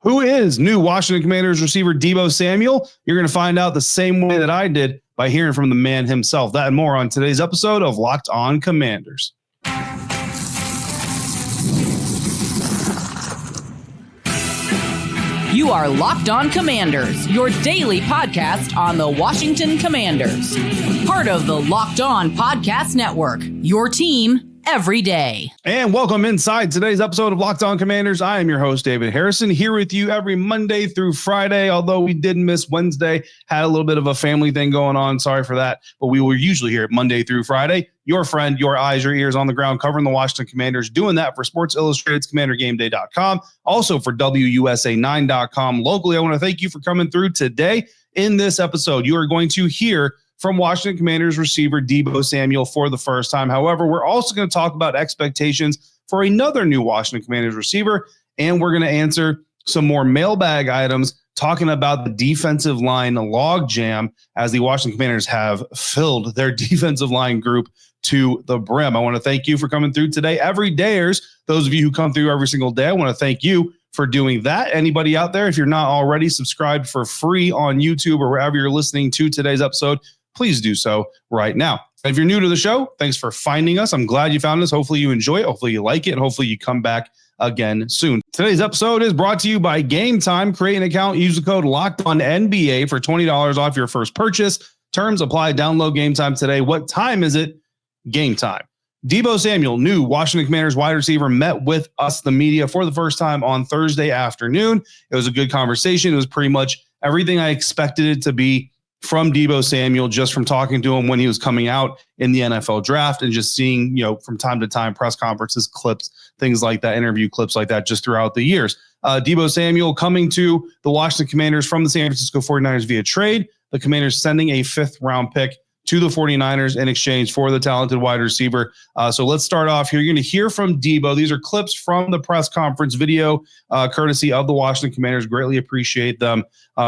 Who is new Washington Commanders receiver Deebo Samuel? You're going to find out the same way that I did by hearing from the man himself. That and more on today's episode of Locked On Commanders. You are Locked On Commanders, your daily podcast on the Washington Commanders. Part of the Locked On Podcast Network, your team every day. And welcome inside today's episode of Locked On Commanders. I am your host, David Harrison, here with you every Monday through Friday, although we did miss Wednesday, had a little bit of a family thing going on. Sorry for that. But we were usually here Monday through Friday. Your friend, your eyes, your ears on the ground, covering the Washington Commanders, doing that for Sports Illustrated's CommanderGameDay.com, also for WUSA9.com. Locally, I want to thank you for coming through today. In this episode, you are going to hear from Washington Commanders receiver Deebo Samuel for the first time. However, we're also going to talk about expectations for another new Washington Commanders receiver, and we're going to answer some more mailbag items talking about the defensive line logjam as the Washington Commanders have filled their defensive line group to the brim. I want to thank you for coming through today. Everydayers, those of you who come through every single day, I want to thank you for doing that. Anybody out there, if you're not already subscribed for free on YouTube or wherever you're listening to today's episode, please do so right now. If you're new to the show, thanks for finding us. I'm glad you found us. Hopefully you enjoy it. Hopefully you like it. And hopefully you come back again soon. Today's episode is brought to you by Game Time. Create an account, use the code LOCKEDONNBA for $20 off your first purchase. Terms apply. Download Game Time today. What time is it? Game time. Deebo Samuel, new Washington Commanders wide receiver, met with us, the media, for the first time on Thursday afternoon. It was a good conversation. It was pretty much everything I expected it to be from Deebo Samuel, just from talking to him when he was coming out in the NFL draft and just seeing, from time to time, press conferences, clips, things like that, interview clips like that, just throughout the years. Deebo Samuel coming to the Washington Commanders from the San Francisco 49ers via trade. The Commanders sending a 5th round pick to the 49ers in exchange for the talented wide receiver. So let's start off here. You're going to hear from Deebo. These are clips from the press conference video, courtesy of the Washington Commanders. Greatly appreciate them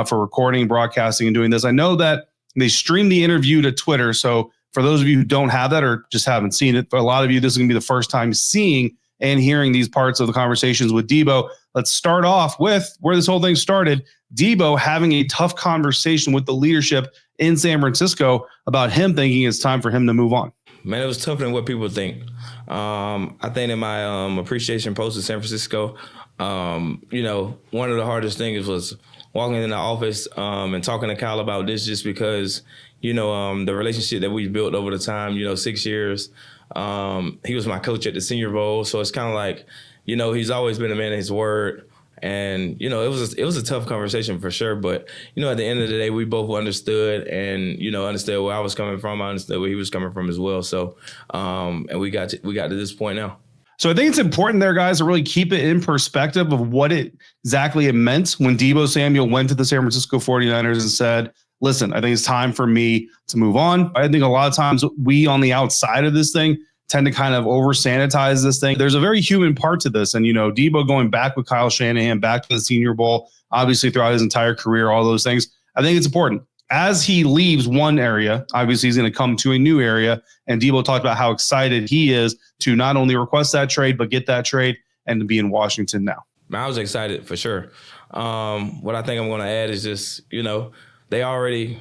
for recording, broadcasting, and doing this. I know that they streamed the interview to Twitter. So for those of you who don't have that or just haven't seen it, for a lot of you, this is going to be the first time seeing and hearing these parts of the conversations with Deebo. Let's start off with where this whole thing started. Deebo having a tough conversation with the leadership in San Francisco about him thinking it's time for him to move on. Man, it was tougher than what people think. I think in my appreciation post in San Francisco, one of the hardest things was walking in the office and talking to Kyle about this, just because, the relationship that we built over the time, 6 years. He was my coach at the Senior Bowl, so it's kind of like, he's always been a man of his word. And, it was a tough conversation for sure. But, at the end of the day, we both understood and, understood where I was coming from. I understood where he was coming from as well. So, and we got to this point now. So I think it's important there, guys, to really keep it in perspective of what exactly it meant when Deebo Samuel went to the San Francisco 49ers and said, listen, I think it's time for me to move on. I think a lot of times we on the outside of this thing tend to kind of over sanitize this thing. There's a very human part to this. And, Deebo going back with Kyle Shanahan, back to the Senior Bowl, obviously throughout his entire career, all those things. I think it's important. As he leaves one area, obviously he's going to come to a new area. And Deebo talked about how excited he is to not only request that trade, but get that trade and to be in Washington now. I was excited for sure. What I think I'm going to add is just, they already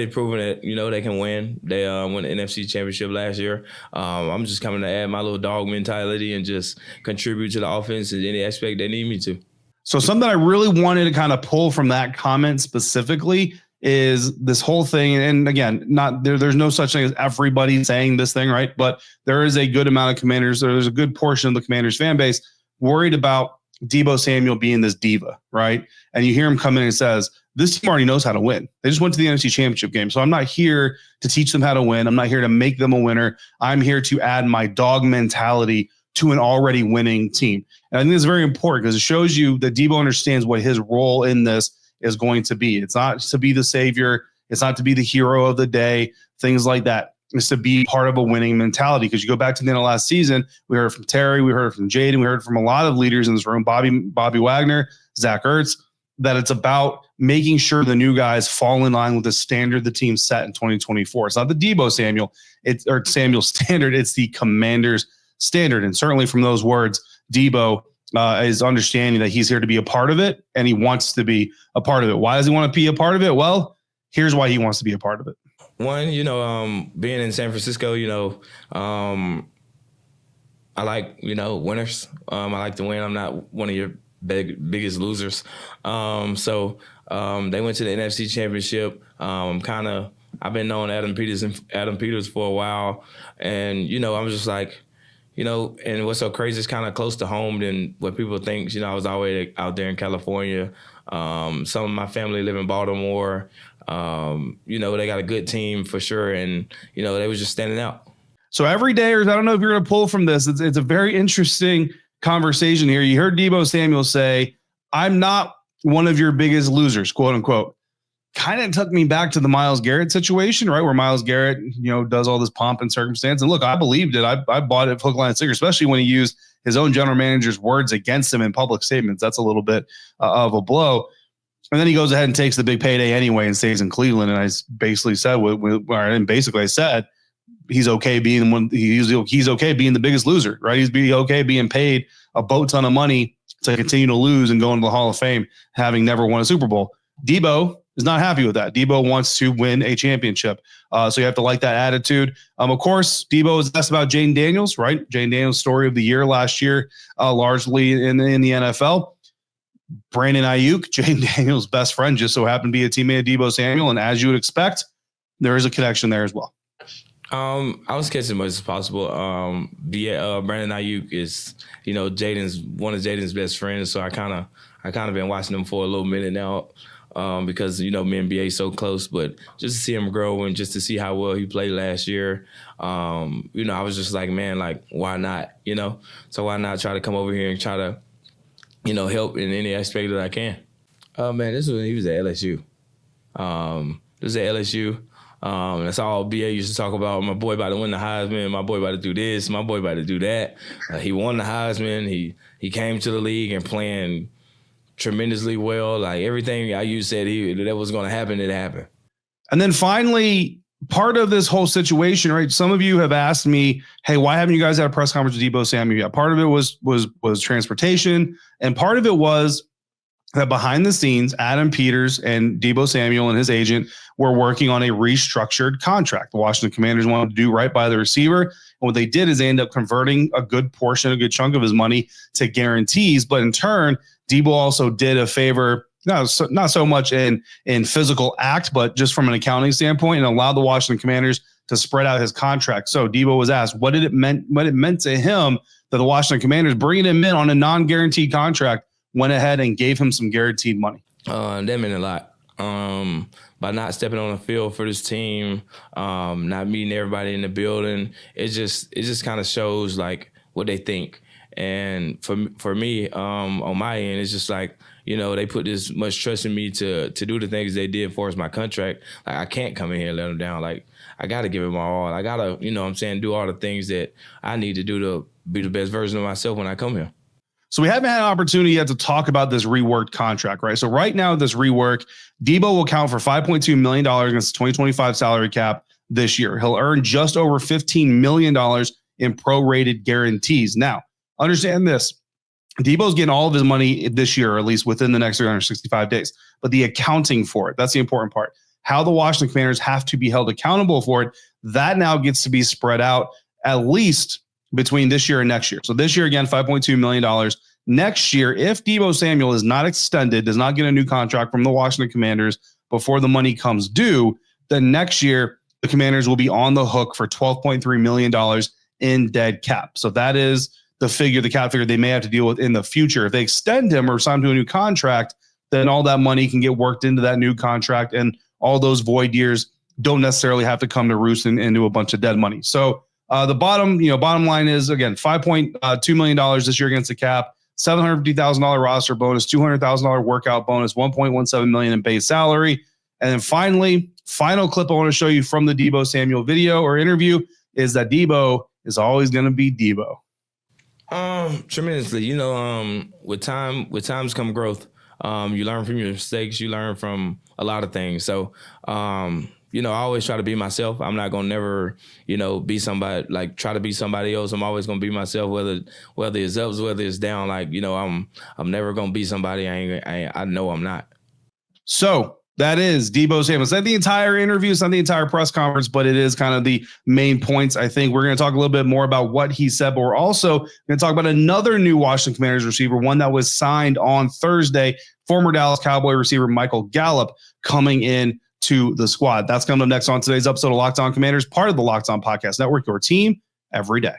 proven that, they can win. They won the NFC Championship last year. I'm just coming to add my little dog mentality and just contribute to the offense in any aspect they need me to. So something I really wanted to kind of pull from that comment specifically is this whole thing. And again, there's no such thing as everybody saying this thing, right? But there is a good amount of Commanders, there's a good portion of the Commanders fan base worried about Deebo Samuel being this diva, right? And you hear him come in and says, this team already knows how to win. They just went to the NFC Championship game. So I'm not here to teach them how to win. I'm not here to make them a winner. I'm here to add my dog mentality to an already winning team. And I think it's very important because it shows you that Deebo understands what his role in this is going to be. It's not to be the savior. It's not to be the hero of the day, things like that. It's to be part of a winning mentality. Because you go back to the end of last season, we heard from Terry, we heard from Jayden, we heard from a lot of leaders in this room, Bobby Wagner, Zach Ertz, that it's about making sure the new guys fall in line with the standard the team set in 2024. It's not the Deebo Samuel, Samuel standard. It's the Commanders standard. And certainly from those words, Deebo is understanding that he's here to be a part of it, and he wants to be a part of it. Why does he want to be a part of it? Well, here's why he wants to be a part of it. One, being in San Francisco, I like, winners. I like to win. I'm not one of your biggest losers. So they went to the NFC Championship. I've been knowing Adam Peters for a while, and I'm just like, and what's so crazy is kind of close to home than what people think. I was always out there in California. Some of my family live in Baltimore. They got a good team for sure, and they was just standing out. So everydayers, I don't know if you're going to pull from this. It's a very interesting conversation here. You heard Deebo Samuel say, "I'm not one of your biggest losers," quote unquote. Kind of took me back to the Myles Garrett situation, right? Where Myles Garrett, does all this pomp and circumstance. And look, I believed it. I bought it hook, line, and sinker, especially when he used his own general manager's words against him in public statements. That's a little bit of a blow. And then he goes ahead and takes the big payday anyway and stays in Cleveland. And I basically said, I said, he's okay being he's okay being the biggest loser, right? He's okay being paid a boat ton of money to continue to lose and go into the Hall of Fame, having never won a Super Bowl. Deebo is not happy with that. Deebo wants to win a championship. So you have to like that attitude. Of course, Deebo is asked about Jayden Daniels, right? Jayden Daniels' story of the year last year, largely in the NFL. Brandon Ayuk, Jayden Daniels' best friend, just so happened to be a teammate of Deebo Samuel. And as you would expect, there is a connection there as well. I was catching as much as possible. Brandon Ayuk is, Jayden's one of Jayden's best friends. So I kind of been watching him for a little minute now. Because, me and BA so close, but just to see him grow and just to see how well he played last year, I was just like, man, like, why not, So why not try to come over here and try to, help in any aspect that I can. Man, this was when he was at LSU. This was at LSU. That's all BA used to talk about. My boy about to win the Heisman. My boy about to do this. My boy about to do that. He won the Heisman. He came to the league and playing tremendously well. Like everything you said that was going to happen, it happened. And then finally, part of this whole situation, right? Some of you have asked me, "Hey, why haven't you guys had a press conference with Deebo Samuel yet?" Part of it was transportation, and part of it was that behind the scenes, Adam Peters and Deebo Samuel and his agent were working on a restructured contract. The Washington Commanders wanted to do right by the receiver. And what they did is they ended up converting a good chunk of his money to guarantees. But in turn, Deebo also did a favor, not so much in physical act, but just from an accounting standpoint, and allowed the Washington Commanders to spread out his contract. So Deebo was asked what it meant to him that the Washington Commanders, bringing him in on a non-guaranteed contract, went ahead and gave him some guaranteed money. That meant a lot. By not stepping on the field for this team, not meeting everybody in the building, it just kind of shows like what they think. And for me, on my end, it's just like, they put this much trust in me to do the things they did for us, my contract. Like, I can't come in here and let them down. Like, I got to give it my all. I got to, do all the things that I need to do to be the best version of myself when I come here. So we haven't had an opportunity yet to talk about this reworked contract, right? So right now, this rework, Deebo will count for $5.2 million against the 2025 salary cap this year. He'll earn just over $15 million in prorated guarantees. Now, understand this. Deebo's getting all of his money this year, or at least within the next 365 days. But the accounting for it, that's the important part. How the Washington Commanders have to be held accountable for it, that now gets to be spread out at least between this year and next year. So this year, again, $5.2 million. Next year, if Deebo Samuel is not extended, does not get a new contract from the Washington Commanders before the money comes due, then next year, the Commanders will be on the hook for $12.3 million in dead cap. So that is the cap figure they may have to deal with in the future. If they extend him or sign him to a new contract, then all that money can get worked into that new contract, and all those void years don't necessarily have to come to roost into a bunch of dead money. So the bottom line is, again, $5.2 million this year against the cap, $750,000 roster bonus, $200,000 workout bonus, $1.17 million in base salary. And then finally, final clip I want to show you from the Deebo Samuel video or interview is that Deebo is always going to be Deebo. Tremendously. With times come growth. You learn from your mistakes. You learn from a lot of things. So, I always try to be myself. I'm not going to never, be somebody, like try to be somebody else. I'm always going to be myself, whether it's ups, whether it's down. Like, I'm never going to be somebody I know I'm not. So that is Deebo Samuel. It's not the entire interview, it's not the entire press conference, but it is kind of the main points. I think we're going to talk a little bit more about what he said, but we're also going to talk about another new Washington Commanders receiver, one that was signed on Thursday, former Dallas Cowboy receiver Michael Gallup coming in to the squad. That's coming up next on today's episode of Locked On Commanders, part of the Locked On Podcast Network, your team every day.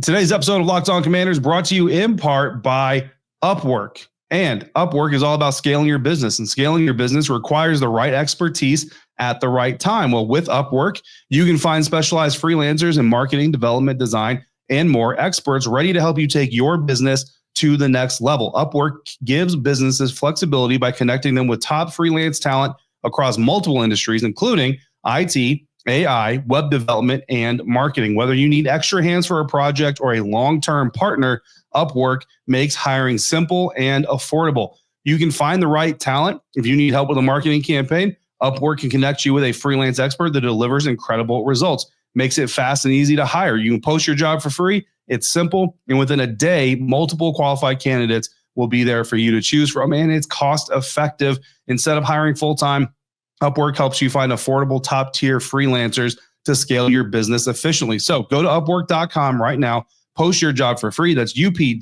Today's episode of Locked On Commanders brought to you in part by Upwork. And Upwork is all about scaling your business, and scaling your business requires the right expertise at the right time. Well, with Upwork, you can find specialized freelancers in marketing, development, design, and more, experts ready to help you take your business to the next level. Upwork gives businesses flexibility by connecting them with top freelance talent across multiple industries, including IT, AI, web development, and marketing. Whether you need extra hands for a project or a long-term partner, Upwork makes hiring simple and affordable. You can find the right talent. If you need help with a marketing campaign, Upwork can connect you with a freelance expert that delivers incredible results. Makes it fast and easy to hire. You can post your job for free. It's simple. And within a day, multiple qualified candidates will be there for you to choose from. And it's cost effective. Instead of hiring full-time, Upwork helps you find affordable top-tier freelancers to scale your business efficiently. So go to Upwork.com right now. Post your job for free. That's UPWORK.com,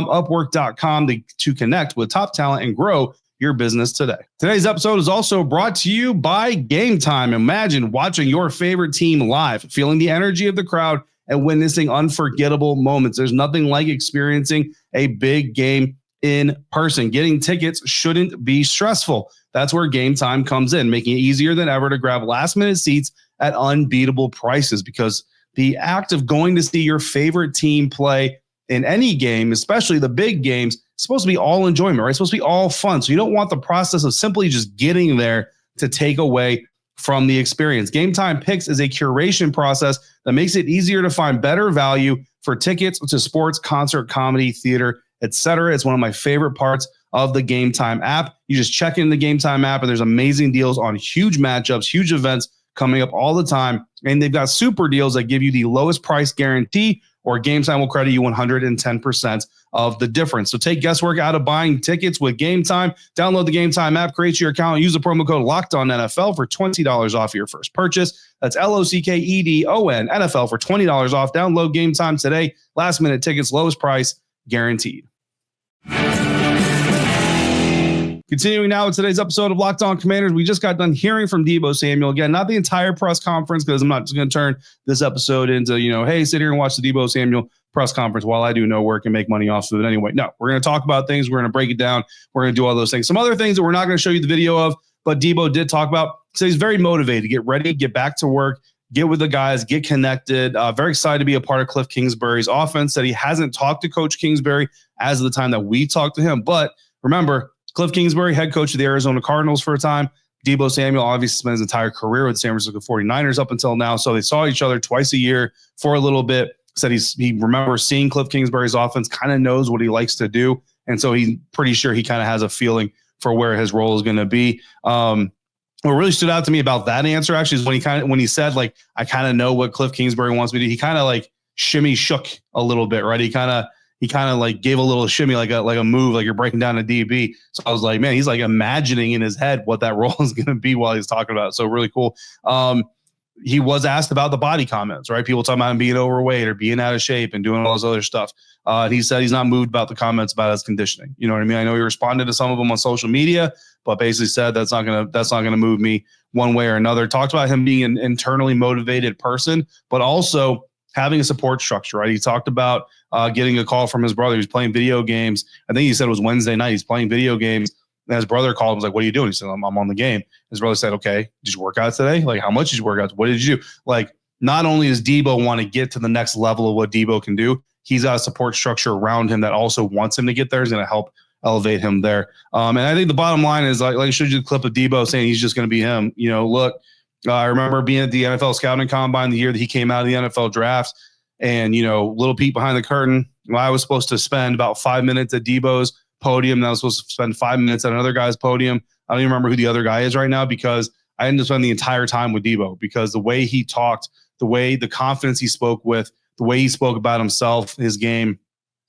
Upwork.com to connect with top talent and grow your business today. Today's episode is also brought to you by Game Time. Imagine watching your favorite team live, feeling the energy of the crowd, and witnessing unforgettable moments. There's nothing like experiencing a big game in person. Getting tickets shouldn't be stressful. That's where Game Time comes in, making it easier than ever to grab last-minute seats at unbeatable prices, because the act of going to see your favorite team play in any game, especially the big games, is supposed to be all enjoyment, right? It's supposed to be all fun. So you don't want the process of simply just getting there to take away from the experience. Game Time Picks is a curation process that makes it easier to find better value for tickets to sports, concert, comedy, theater, etc. It's one of my favorite parts of the Game Time app. You just check in the Game Time app, and there's amazing deals on huge matchups, huge events coming up all the time. And they've got super deals that give you the lowest price guarantee, or Game Time will credit you 110% of the difference. So take guesswork out of buying tickets with Game Time. Download the Game Time app, create your account, and use the promo code LOCKEDONNFL for $20 off your first purchase. That's LOCKEDON NFL for $20 off. Download Game Time today. Last minute tickets, lowest price guaranteed. Continuing now with today's episode of Locked On Commanders, we just got done hearing from Deebo Samuel. Again, not the entire press conference, because I'm not just going to turn this episode into, hey, sit here and watch the Deebo Samuel press conference while I do no work and make money off of it anyway. No, we're going to talk about things. We're going to break it down. We're going to do all those things. Some other things that we're not going to show you the video of, but Deebo did talk about. So he's very motivated to get ready, get back to work, get with the guys, get connected. Very excited to be a part of Cliff Kingsbury's offense. That he hasn't talked to Coach Kingsbury as of the time that we talked to him. But remember, Cliff Kingsbury, head coach of the Arizona Cardinals for a time. Deebo Samuel obviously spent his entire career with the San Francisco 49ers up until now. So they saw each other twice a year for a little bit. Said he remembers seeing Cliff Kingsbury's offense, kind of knows what he likes to do. And so he's pretty sure he kind of has a feeling for where his role is going to be. What really stood out to me about that answer actually is when he said, like, I kind of know what Cliff Kingsbury wants me to do. He kind of like shook a little bit, right? He kind of like gave a little shimmy, like a move, like you're breaking down a DB. So I was like, man, he's like imagining in his head what that role is going to be while he's talking about it. So really cool. He was asked about the body comments, right? People talking about him being overweight or being out of shape and doing all this other stuff. And he said he's not moved about the comments about his conditioning. You know what I mean? I know he responded to some of them on social media, but basically said that's not gonna move me one way or another. Talked about him being an internally motivated person, but also having a support structure, right? He talked about getting a call from his brother. He was playing video games. I think he said it was Wednesday night. He's playing video games. And his brother called him, was like, what are you doing? He said, I'm on the game. His brother said, okay, did you work out today? Like, how much did you work out? What did you do? Like, not only does Deebo want to get to the next level of what Deebo can do, he's got a support structure around him that also wants him to get there. Is going to help elevate him there. And I think the bottom line is, like I showed you the clip of Deebo saying he's just going to be him. Look, I remember being at the NFL scouting combine the year that he came out of the NFL draft. And, little peek behind the curtain, I was supposed to spend about 5 minutes at Deebo's podium. That was supposed to spend 5 minutes at another guy's podium. I don't even remember who the other guy is right now because I ended up spending the entire time with Deebo because the way he talked, the confidence he spoke with, the way he spoke about himself, his game,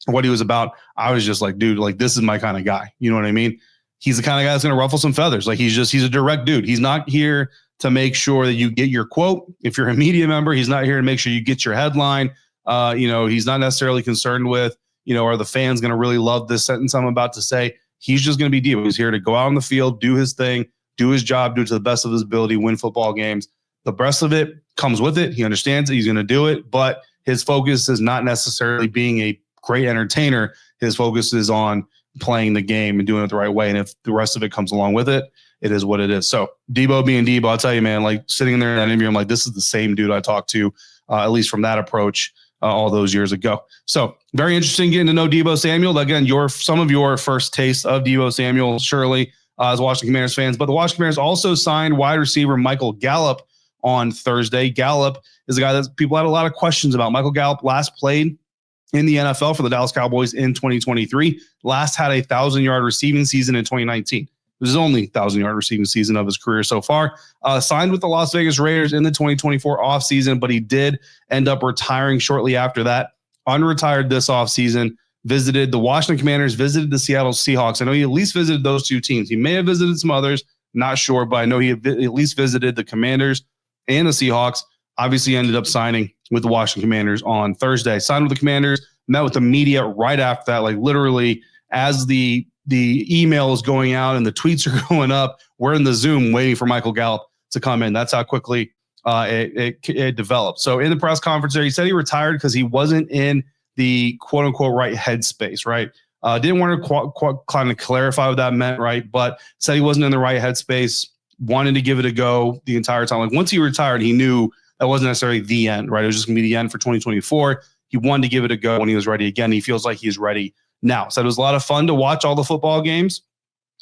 what he was about, I was just like, dude, like this is my kind of guy. You know what I mean? He's the kind of guy that's going to ruffle some feathers. Like he's a direct dude. He's not here to make sure that you get your quote. If you're a media member, he's not here to make sure you get your headline. He's not necessarily concerned with, are the fans going to really love this sentence I'm about to say? He's just going to be Deebo. He's here to go out on the field, do his thing, do his job, do it to the best of his ability, win football games. The rest of it comes with it. He understands it. He's going to do it. But his focus is not necessarily being a great entertainer. His focus is on playing the game and doing it the right way. And if the rest of it comes along with it, it is what it is. So Deebo being Deebo, I'll tell you, man, like sitting in there in that interview, I'm like, this is the same dude I talked to, at least from that approach all those years ago. So very interesting getting to know Deebo Samuel. Again, some of your first taste of Deebo Samuel, surely, as Washington Commanders fans. But the Washington Commanders also signed wide receiver Michael Gallup on Thursday. Gallup is a guy that people had a lot of questions about. Michael Gallup last played in the NFL for the Dallas Cowboys in 2023. Last had a 1,000-yard receiving season in 2019. It was his only 1,000-yard receiving season of his career so far. Signed with the Las Vegas Raiders in the 2024 offseason, but he did end up retiring shortly after that. Unretired this offseason. Visited the Washington Commanders, visited the Seattle Seahawks. I know he at least visited those two teams. He may have visited some others, not sure, but I know he at least visited the Commanders and the Seahawks. Obviously ended up signing with the Washington Commanders on Thursday. Signed with the Commanders, met with the media right after that, like literally as the email is going out and the tweets are going up, we're in the Zoom waiting for Michael Gallup to come in. That's how quickly it developed. So in the press conference there, he said he retired because he wasn't in the quote unquote right headspace, right? Didn't want to kind of clarify what that meant, right? But said he wasn't in the right headspace, wanted to give it a go the entire time. Like once he retired, he knew that wasn't necessarily the end, right? It was just going to be the end for 2024. He wanted to give it a go when he was ready again. He feels like he's ready now. So it was a lot of fun to watch all the football games,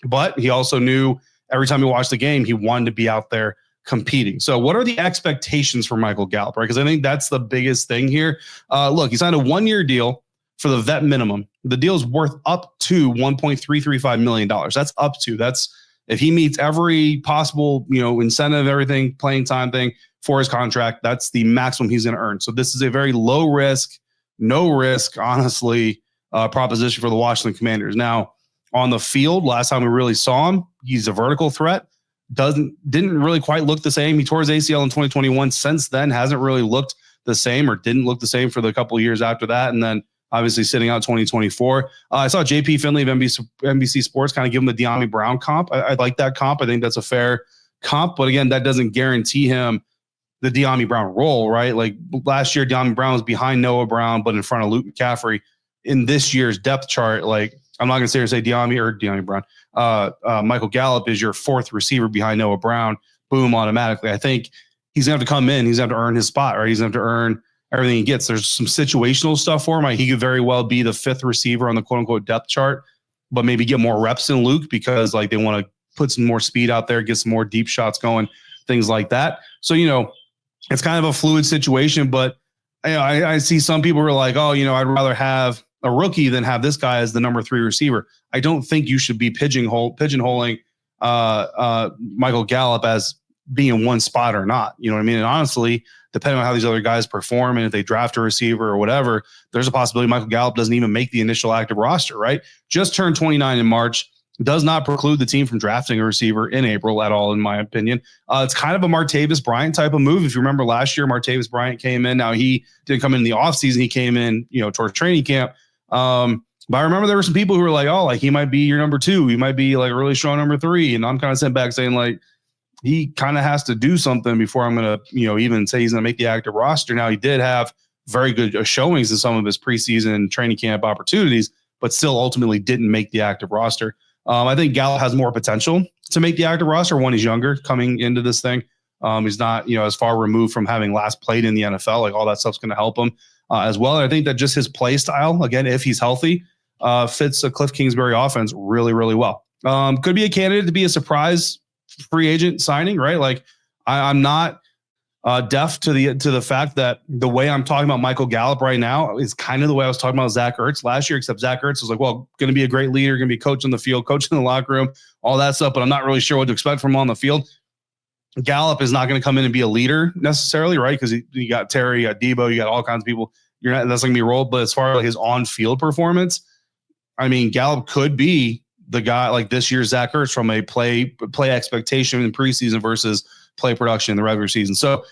but he also knew every time he watched the game, he wanted to be out there competing. So what are the expectations for Michael Gallup, right? Because I think that's the biggest thing here. Look, he signed a 1-year deal for the vet minimum. The deal is worth up to $1.335 million. That's up to. That's if he meets every possible, incentive, everything, playing time thing for his contract, that's the maximum he's going to earn. So this is a very low risk, no risk, honestly, proposition for the Washington Commanders. Now, on the field, last time we really saw him, he's a vertical threat. Didn't really quite look the same. He tore his ACL in 2021. Since then, hasn't really looked the same or didn't look the same for the couple of years after that. And then obviously sitting out 2024. I saw JP Finley of NBC Sports kind of give him the De'Ami Brown comp. I like that comp. I think that's a fair comp. But again, that doesn't guarantee him the De'Ami Brown role, right? Like last year, De'Ami Brown was behind Noah Brown, but in front of Luke McCaffrey. In this year's depth chart, like I'm not going to say De'Ami Brown. Michael Gallup is your fourth receiver behind Noah Brown. Boom, automatically. I think he's going to have to come in. He's going to have to earn his spot, right? He's going to have to earn everything he gets. There's some situational stuff for him. Like he could very well be the fifth receiver on the quote unquote depth chart, but maybe get more reps than Luke because like they want to put some more speed out there, get some more deep shots going, things like that. So, it's kind of a fluid situation, but I see some people who are like, oh, I'd rather have a rookie than have this guy as the number 3 receiver. I don't think you should be pigeonholing Michael Gallup as being in one spot or not. You know what I mean? And honestly, depending on how these other guys perform and if they draft a receiver or whatever, there's a possibility Michael Gallup doesn't even make the initial active roster, right? Just turned 29 in March. Does not preclude the team from drafting a receiver in April at all, in my opinion. It's kind of a Martavis Bryant type of move. If you remember last year, Martavis Bryant came in. Now, he didn't come in the offseason. He came in, towards training camp. But I remember there were some people who were like, oh, like he might be your number 2. He might be like a really strong number 3. And I'm kind of sent back saying like, he kind of has to do something before I'm going to, even say he's going to make the active roster. Now, he did have very good showings in some of his preseason training camp opportunities, but still ultimately didn't make the active roster. I think Gallup has more potential to make the active roster when he's younger coming into this thing. He's not, as far removed from having last played in the NFL. Like all that stuff's going to help him as well. And I think that just his play style, again, if he's healthy, fits a Cliff Kingsbury offense really, really well. Could be a candidate to be a surprise free agent signing, right? Like I'm not deaf to the fact that the way I'm talking about Michael Gallup right now is kind of the way I was talking about Zach Ertz last year, except Zach Ertz was like, well, going to be a great leader, going to be coach on the field, coach in the locker room, all that stuff, but I'm not really sure what to expect from him on the field. Gallup is not going to come in and be a leader necessarily, right? Because you got Terry, you got Deebo, you got all kinds of people. That's not going to be rolled. But as far as like his on-field performance, I mean, Gallup could be the guy like this year's Zach Ertz from a play expectation in preseason versus play production in the regular season. So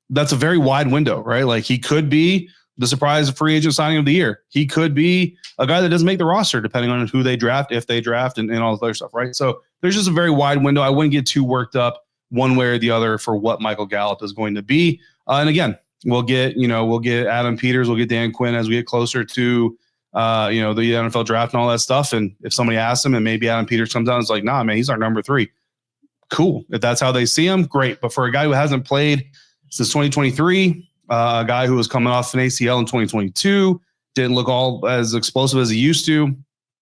that's a very wide window, right? Like he could be the surprise free agent signing of the year. He could be a guy that doesn't make the roster depending on who they draft, if they draft, and all this other stuff, right? So there's just a very wide window. I wouldn't get too worked up one way or the other for what Michael Gallup is going to be. And again, we'll get Adam Peters, we'll get Dan Quinn as we get closer to the NFL draft and all that stuff. And if somebody asks him and maybe Adam Peters comes out and is like, nah, man, he's our number 3. Cool. If that's how they see him, great. But for a guy who hasn't played since 2023, a guy who was coming off an ACL in 2022, didn't look all as explosive as he used to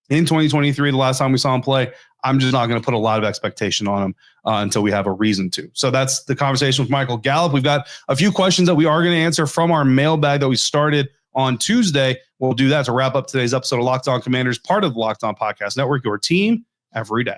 in 2023, the last time we saw him play, I'm just not going to put a lot of expectation on him until we have a reason to. So that's the conversation with Michael Gallup. We've got a few questions that we are going to answer from our mailbag that we started on Tuesday. We'll do that to wrap up today's episode of Locked On Commanders, part of the Locked On Podcast Network, your team every day.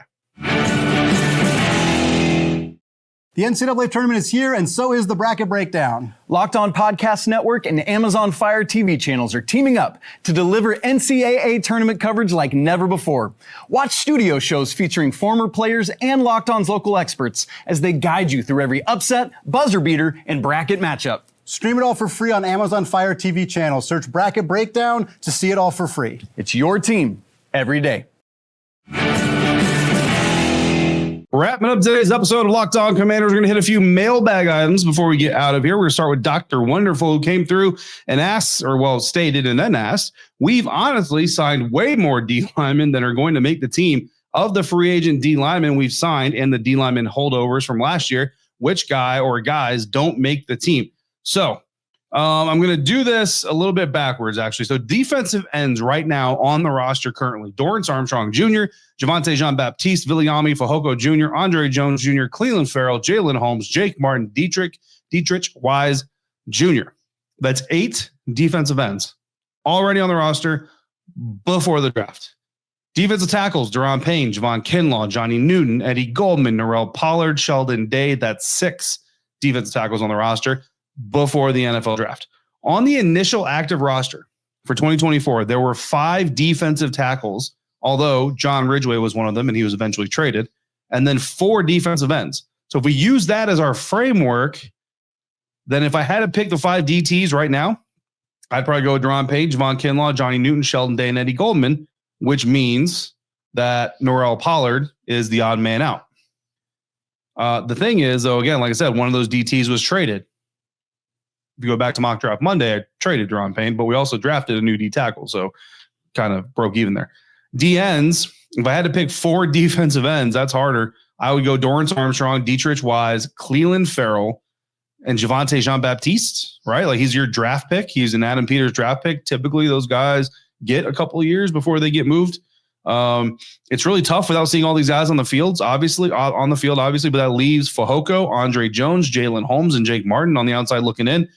The NCAA tournament is here, and so is the bracket breakdown. Locked On Podcast Network and Amazon Fire TV channels are teaming up to deliver NCAA tournament coverage like never before. Watch studio shows featuring former players and Locked On's local experts as they guide you through every upset, buzzer beater, and bracket matchup. Stream it all for free on Amazon Fire TV channel. Search Bracket Breakdown to see it all for free. It's your team every day. Wrapping up today's episode of Locked On Commanders, we're going to hit a few mailbag items before we get out of here. We're going to start with Dr. Wonderful, who came through and asked, stated and then asked, we've honestly signed way more D linemen than are going to make the team. Of the free agent D linemen we've signed and the D linemen holdovers from last year, which guy or guys don't make the team? So I'm going to do this a little bit backwards, actually. So defensive ends right now on the roster currently: Dorrance Armstrong Jr., Javonte Jean-Baptiste, Viliami Fehoko Jr., Andre Jones Jr., Cleveland Farrell, Jalen Holmes, Jake Martin, Dietrich Wise Jr. That's 8 defensive ends already on the roster before the draft. Defensive tackles: Deron Payne, Javon Kinlaw, Johnny Newton, Eddie Goldman, Norrell Pollard, Sheldon Day. That's 6 defensive tackles on the roster before the NFL draft. On the initial active roster for 2024, there were 5 defensive tackles, although John Ridgeway was one of them and he was eventually traded, and then 4 defensive ends. So if we use that as our framework, then if I had to pick the 5 DTs right now, I'd probably go with Deron Payne, Javon Kinlaw, Johnny Newton, Sheldon Day, and Eddie Goldman, which means that Norrell Pollard is the odd man out. The thing is, though, again, like I said, one of those DTs was traded. If you go back to Mock Draft Monday, I traded Deron Payne, but we also drafted a new D tackle, so kind of broke even there. D ends, if I had to pick 4 defensive ends, that's harder. I would go Dorrance Armstrong, Dietrich Wise, Cleveland Farrell, and Javonte Jean-Baptiste, right? Like he's your draft pick. He's an Adam Peters draft pick. Typically, those guys get a couple of years before they get moved. It's really tough without seeing all these guys on the field, obviously, but that leaves Fehoko, Andre Jones, Jalen Holmes, and Jake Martin on the outside looking in.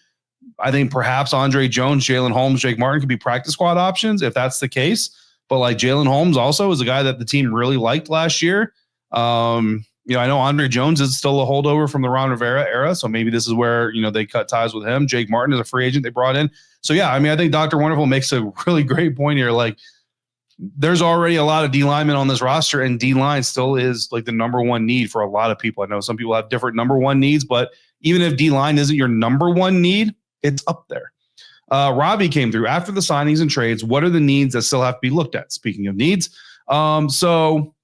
I think perhaps Andre Jones, Jalen Holmes, Jake Martin could be practice squad options if that's the case. But like Jalen Holmes also is a guy that the team really liked last year. I know Andre Jones is still a holdover from the Ron Rivera era, so maybe this is where they cut ties with him. Jake Martin is a free agent they brought in. So yeah, I think Dr. Wonderful makes a really great point here. Like there's already a lot of D linemen on this roster, and D line still is like the number one need for a lot of people. I know some people have different number one needs, but even if D line isn't your number one need, it's up there. Robbie came through after the signings and trades. What are the needs that still have to be looked at? Speaking of needs. So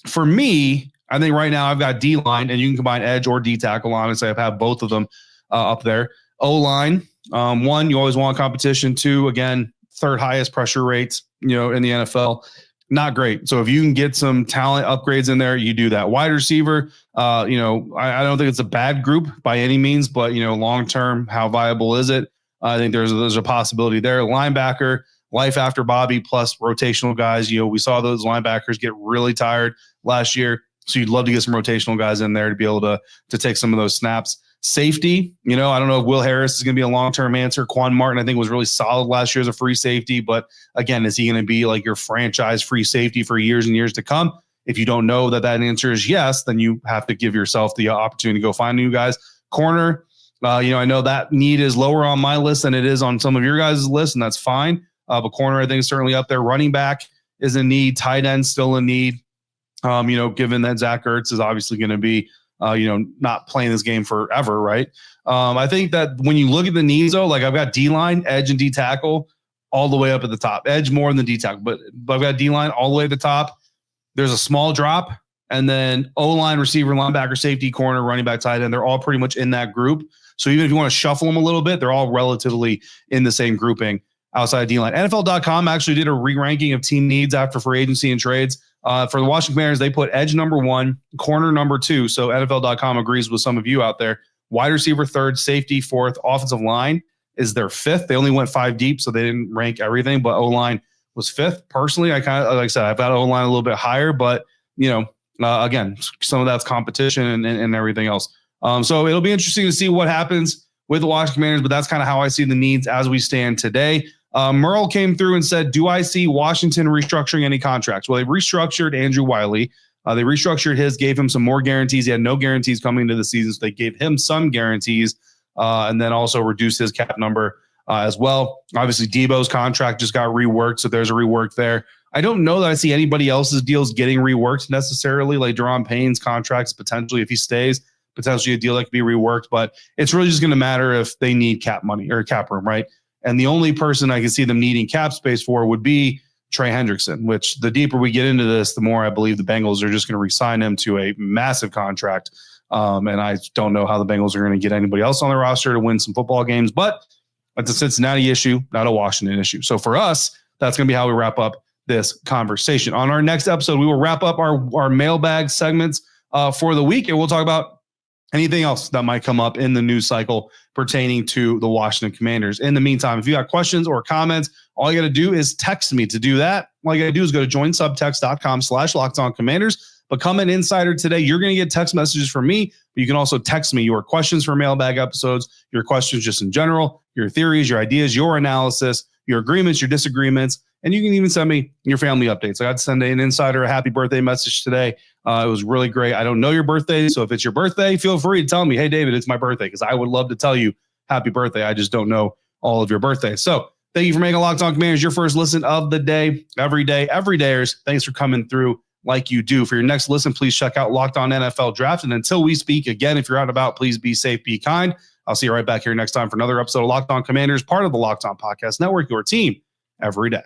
for me, I think right now I've got D line, and you can combine edge or D tackle. Honestly, I've had both of them up there. O line, 1, you always want competition. 2, again, 3rd highest pressure rates, in the NFL. Not great. So if you can get some talent upgrades in there, you do that. Wide receiver, I don't think it's a bad group by any means, but long-term, how viable is it? I think there's a possibility there. Linebacker, life after Bobby plus rotational guys. We saw those linebackers get really tired last year. So you'd love to get some rotational guys in there to be able to take some of those snaps. Safety, I don't know if Will Harris is going to be a long-term answer. Quan Martin, I think, was really solid last year as a free safety. But again, is he going to be like your franchise free safety for years and years to come? If you don't know that answer is yes, then you have to give yourself the opportunity to go find new guys. Corner, I know that need is lower on my list than it is on some of your guys' list, and that's fine. But corner, I think, is certainly up there. Running back is a need. Tight end still a need. Given that Zach Ertz is obviously going to be, not playing this game forever, right? I think that when you look at the needs, though, like I've got D-line, edge, and D-tackle all the way up at the top. Edge more than D-tackle, but I've got D-line all the way at the top. There's a small drop, and then O-line, receiver, linebacker, safety, corner, running back, tight end. They're all pretty much in that group. So even if you want to shuffle them a little bit, they're all relatively in the same grouping outside of D-line. NFL.com actually did a re-ranking of team needs after free agency and trades. For the Washington Commanders, they put edge number 1, corner number 2. So NFL.com agrees with some of you out there. Wide receiver 3rd, safety 4th, offensive line is their 5th. They only went 5 deep, so they didn't rank everything, but O-line was 5th. Personally, I kind of, like I said, I've got O-line a little bit higher, but, again, some of that's competition and everything else. So it'll be interesting to see what happens with the Washington Commanders, but that's kind of how I see the needs as we stand today. Merle came through and said, do I see Washington restructuring any contracts? Well, they restructured Andrew Wiley. They restructured his, gave him some more guarantees. He had no guarantees coming into the season, so they gave him some guarantees and then also reduced his cap number as well. Obviously, Deebo's contract just got reworked, so there's a rework there. I don't know that I see anybody else's deals getting reworked necessarily, like Deron Payne's contracts potentially, if he stays, potentially a deal that could be reworked, but it's really just going to matter if they need cap money or cap room, right? And the only person I can see them needing cap space for would be Trey Hendrickson, which the deeper we get into this, the more I believe the Bengals are just going to re-sign him to a massive contract. And I don't know how the Bengals are going to get anybody else on the roster to win some football games, but it's a Cincinnati issue, not a Washington issue. So for us, that's going to be how we wrap up this conversation. On our next episode, we will wrap up our mailbag segments for the week, and we'll talk about anything else that might come up in the news cycle pertaining to the Washington Commanders. In the meantime, if you got questions or comments, all you got to do is text me. To do that, all you got to do is go to joinsubtext.com/LockedOnCommanders. Become an insider today. You're going to get text messages from me, but you can also text me your questions for mailbag episodes, your questions just in general, your theories, your ideas, your analysis, your agreements, your disagreements, and you can even send me your family updates. I got to send an insider a happy birthday message today. It was really great. I don't know your birthday, so if it's your birthday, feel free to tell me, hey, David, it's my birthday, because I would love to tell you happy birthday. I just don't know all of your birthdays. So thank you for making Locked On Commanders your first listen of the day, every day, everydayers. Thanks for coming through like you do. For your next listen, please check out Locked On NFL Draft. And until we speak again, if you're out and about, please be safe, be kind. I'll see you right back here next time for another episode of Locked On Commanders, part of the Locked On Podcast Network, your team every day.